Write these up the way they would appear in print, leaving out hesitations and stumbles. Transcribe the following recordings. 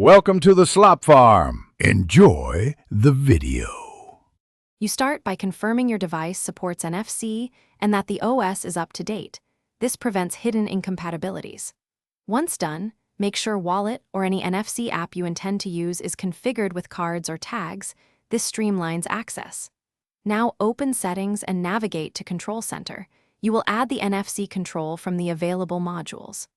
Welcome to the Slop Farm. Enjoy the video. You start by confirming your device supports NFC and that the OS is up to date. This prevents hidden incompatibilities. Once done, make sure Wallet or any NFC app you intend to use is configured with cards or tags. This streamlines access. Now open Settings and navigate to Control Center. You will add the NFC control from the available modules.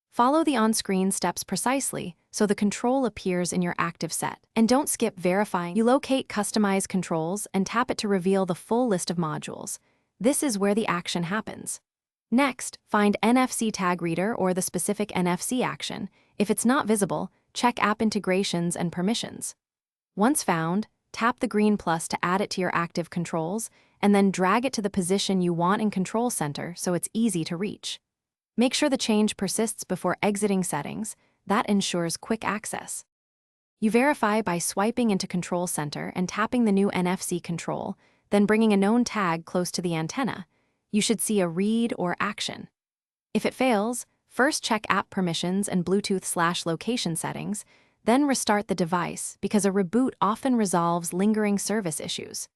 Follow the on-screen steps precisely so the control appears in your active set. And don't skip verifying. You locate Customize Controls and tap it to reveal the full list of modules. This is where the action happens. Next, find NFC Tag Reader or the specific NFC action. If it's not visible, check App Integrations and Permissions. Once found, tap the green plus to add it to your active controls, and then drag it to the position you want in Control Center so it's easy to reach. Make sure the change persists before exiting settings. That ensures quick access. You verify by swiping into Control Center and tapping the new NFC control, then bringing a known tag close to the antenna. You should see a read or action. If it fails, first check app permissions and Bluetooth/location settings, then restart the device because a reboot often resolves lingering service issues.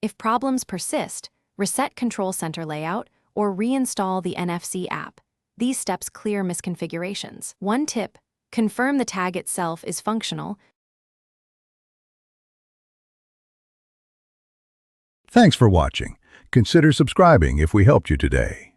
If problems persist, reset Control Center layout or reinstall the NFC app. These steps clear misconfigurations. One tip: confirm the tag itself is functional. Thanks for watching. Consider subscribing if we helped you today.